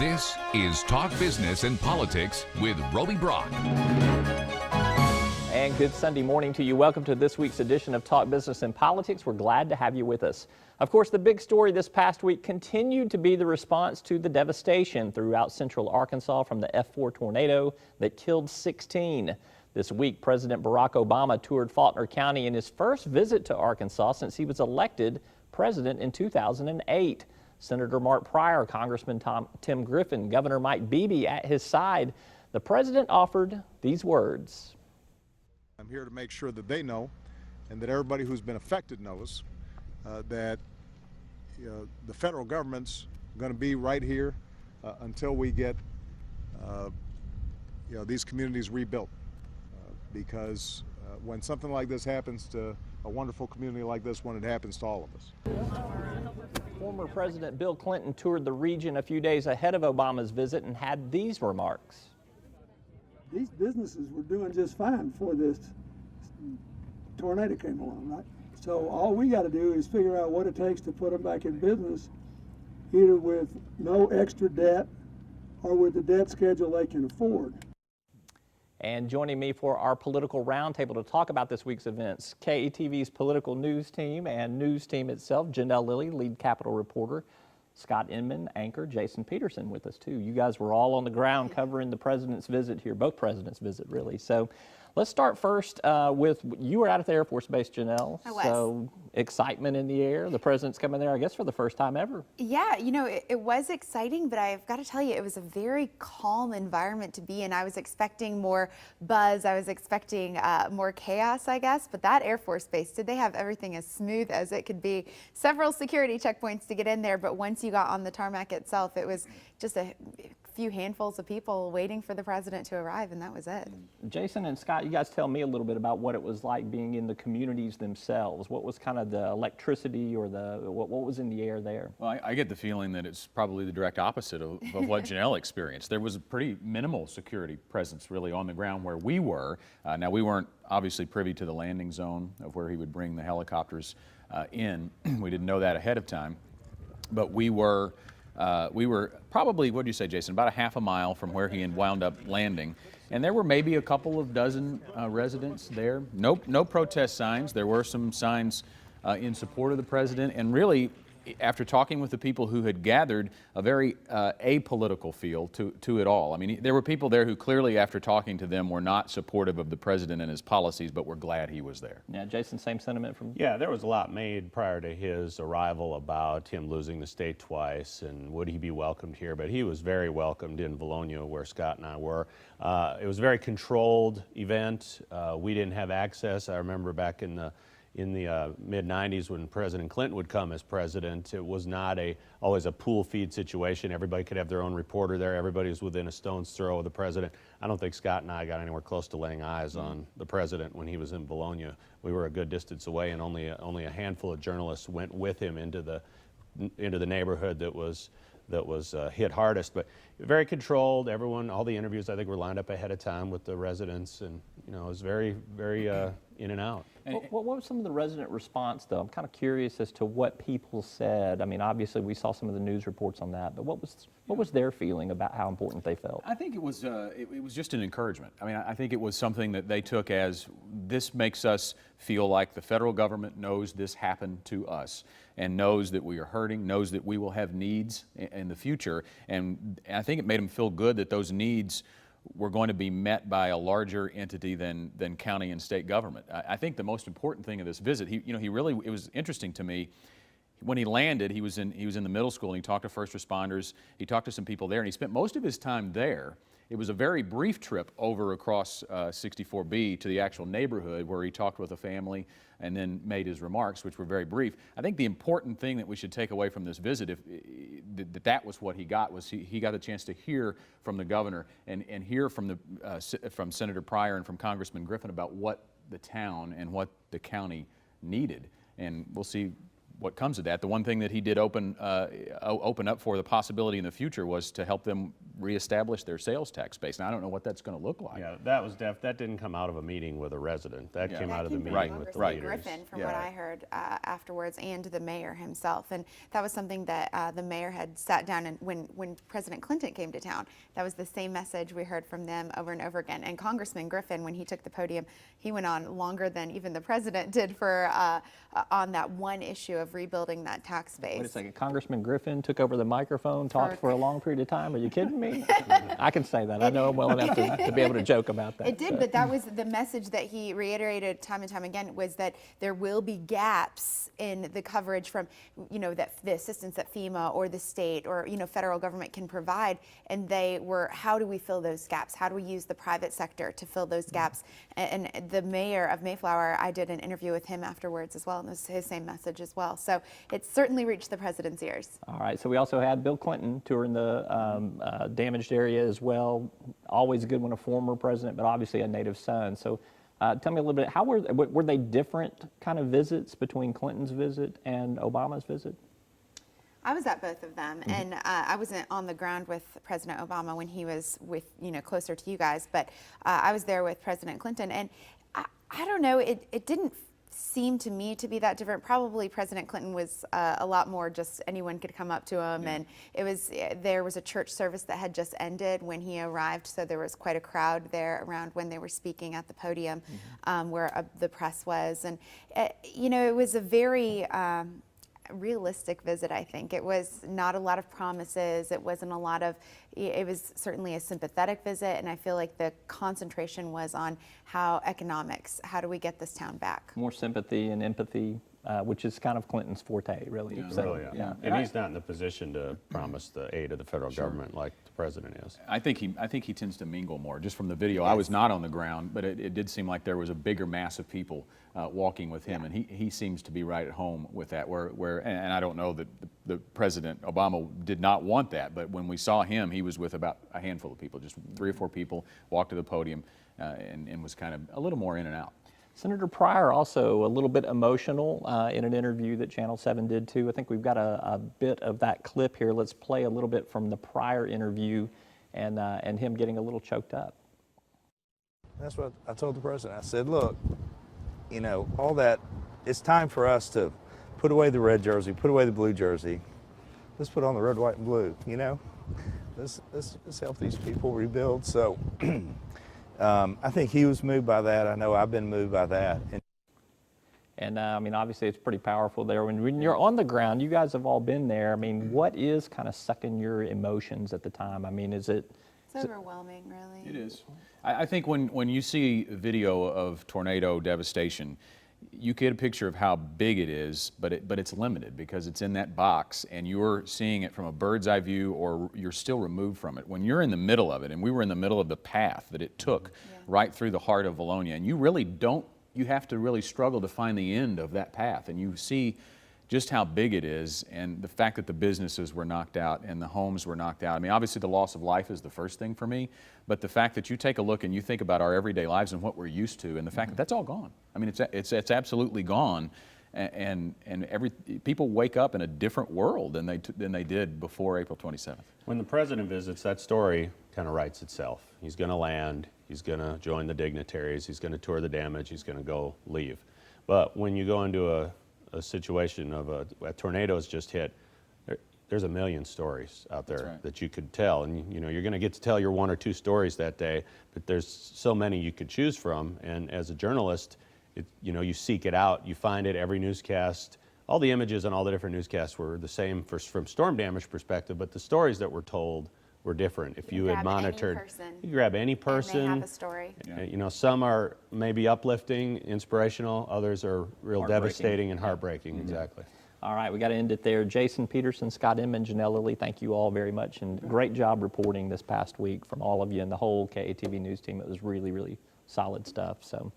This is Talk Business and Politics with Roby Brock. And good Sunday morning to you. Welcome to this week's edition of Talk Business and Politics. We're glad to have you with us. Of course, the big story this past week continued to be the response to the devastation throughout central Arkansas from the F4 tornado that killed 16. This week, President Barack Obama toured Faulkner County in his first visit to Arkansas since he was elected president in 2008. Senator Mark Pryor, Congressman Tim Griffin, Governor Mike Beebe at his side. The president offered these words. I'm here to make sure that they know and that everybody who's been affected knows that the federal government's going to be right here until we get these communities rebuilt. Because when something like this happens to a wonderful community like this one, it happens to all of us. Former President Bill Clinton toured the region a few days ahead of Obama's visit and had these remarks. These businesses were doing just fine before this tornado came along, right? So all we got to do is figure out what it takes to put them back in business, either with no extra debt or with the debt schedule they can afford. And joining me for our political roundtable to talk about this week's events, KATV's political news team and news team itself, Janelle Lilly, lead Capitol reporter, Scott Inman, anchor, Jason Peterson with us too. You guys were all on the ground covering the president's visit here, both presidents' visit really. So let's start first with, you were out at the Air Force Base, Janelle. I was. So excitement in the air. The president's coming there, I guess, for the first time ever. Yeah, you know, it was exciting, but I've got to tell you, it was a very calm environment to be in. I was expecting more buzz. I was expecting more chaos, I guess, but that Air Force Base, did they have everything as smooth as it could be? Several security checkpoints to get in there, but once you got on the tarmac itself, it was just a few handfuls of people waiting for the president to arrive, and that was it. Jason and Scott, you guys tell me a little bit about what it was like being in the communities themselves. What was kind of the electricity or what was in the air there? Well, I get the feeling that it's probably the direct opposite of what Janelle experienced. There was a pretty minimal security presence really on the ground where we were. Now, we weren't obviously privy to the landing zone of where he would bring the helicopters in. We didn't know that ahead of time, but we were probably, what do you say, Jason, about a half a mile from where he wound up landing. And there were maybe a couple of dozen residents there. No protest signs. There were some signs in support of the president. And really, after talking with the people who had gathered, a very apolitical feel to it all. I mean, there were people there who clearly, after talking to them, were not supportive of the president and his policies, but were glad he was there. Yeah, Jason, same sentiment from you? Yeah, there was a lot made prior to his arrival about him losing the state twice and would he be welcomed here, but he was very welcomed in Valonia, where Scott and I were. It was a very controlled event. We didn't have access. I remember back in the mid-90s when President Clinton would come as president, it was not always a pool feed situation. Everybody could have their own reporter there. Everybody was within a stone's throw of the president. I don't think Scott and I got anywhere close to laying eyes on the president when he was in Valonia. We were a good distance away, and only a handful of journalists went with him into the neighborhood that was hit hardest. But very controlled. Everyone, all the interviews I think were lined up ahead of time with the residents, and it was very in and out. What was some of the resident response, though? I'm kind of curious as to what people said. I mean, obviously we saw some of the news reports on that, but what was their feeling about how important they felt? I think it was just an encouragement. I mean, I think it was something that they took as, this makes us feel like the federal government knows this happened to us and knows that we are hurting, knows that we will have needs in the future. And I think it made them feel good that those needs were going to be met by a larger entity than county and state government. I think the most important thing of this visit, it was interesting to me. When he landed, he was in the middle school, and he talked to first responders. He talked to some people there, and he spent most of his time there. It was a very brief trip over across 64B to the actual neighborhood where he talked with a family and then made his remarks, which were very brief. I think the important thing that we should take away from this visit, that was what he got, was he got a chance to hear from the governor and hear from Senator Pryor and from Congressman Griffin about what the town and what the county needed. And we'll see what comes of that. The one thing that he did open up for the possibility in the future was to help them reestablish their sales tax base. And I don't know what that's going to look like. Yeah, that didn't come out of a meeting with a resident. That came out of the meeting with the leaders. Griffin, from what I heard afterwards, and the mayor himself. And that was something that the mayor had sat down and when President Clinton came to town, that was the same message we heard from them over and over again. And Congressman Griffin, when he took the podium, he went on longer than even the president did for on that one issue of rebuilding that tax base. Wait a second, Congressman Griffin took over the microphone, talked for a long period of time. Are you kidding me? I can say that. I know him well enough to be able to joke about that. It did, but that was the message that he reiterated time and time again, was that there will be gaps in the coverage from, that the assistance that FEMA or the state or, federal government can provide. And they were, how do we fill those gaps? How do we use the private sector to fill those gaps? And the mayor of Mayflower, I did an interview with him afterwards as well, and it was his same message as well. So it certainly reached the president's ears. All right, so we also had Bill Clinton touring the damaged area as well. Always good when a former president, but obviously a native son. So tell me a little bit, how were they different kind of visits between Clinton's visit and Obama's visit? I was at both of them, and I wasn't on the ground with President Obama when he was with, closer to you guys, but I was there with President Clinton, and I don't know, it didn't seem to me to be that different. Probably President Clinton was a lot more just anyone could come up to him, and there was a church service that had just ended when he arrived, so there was quite a crowd there around when they were speaking at the podium where the press was, and it was a very realistic visit, I think. It was not a lot of promises. It wasn't a lot of, it was certainly a sympathetic visit, and I feel like the concentration was on how do we get this town back? More sympathy and empathy, which is kind of Clinton's forte, really. Yeah, so, really, yeah. And he's not in the position to promise the aid of the federal government like the president is. I think he tends to mingle more. Just from the video, I was not on the ground, but it did seem like there was a bigger mass of people walking with him, and he seems to be right at home with that. And I don't know that the President Obama did not want that, but when we saw him, he was with about a handful of people, just 3 or 4 people, walked to the podium, and was kind of a little more in and out. Senator Pryor also a little bit emotional in an interview that Channel 7 did too. I think we've got a bit of that clip here. Let's play a little bit from the Pryor interview and him getting a little choked up. That's what I told the president. I said, look, all that, it's time for us to put away the red jersey, put away the blue jersey. Let's put on the red, white, and blue, Let's help these people rebuild. So I think he was moved by that. I know I've been moved by that. And obviously it's pretty powerful there. When you're on the ground, you guys have all been there. What is kind of sucking your emotions at the time? It's overwhelming, really. It is. I think when you see a video of tornado devastation, you get a picture of how big it is, but it's limited because it's in that box and you're seeing it from a bird's eye view or you're still removed from it. When you're in the middle of it, and we were in the middle of the path that it took right through the heart of Valonia, and you have to really struggle to find the end of that path, and you see just how big it is and the fact that the businesses were knocked out and the homes were knocked out. Obviously the loss of life is the first thing for me, but the fact that you take a look and you think about our everyday lives and what we're used to and the fact that that's all gone. It's absolutely gone, and people wake up in a different world than they did before April 27th. When the president visits, that story kind of writes itself. He's going to land, he's going to join the dignitaries, he's going to tour the damage, he's going to go leave. But when you go into a situation of a tornado has just hit, there's a million stories out there that you could tell, and you're going to get to tell your 1 or 2 stories that day, but there's so many you could choose from, and as a journalist, you seek it out, you find it every newscast. All the images on all the different newscasts were the same from storm damage perspective, but the stories that were told were different. If you had monitored, you grab any person. And they have a story. Some are maybe uplifting, inspirational. Others are real devastating and heartbreaking. Exactly. All right, we got to end it there. Jason Peterson, Scott Inman, Janelle Lilly, thank you all very much, and great job reporting this past week from all of you and the whole KATV News team. It was really, really solid stuff. So.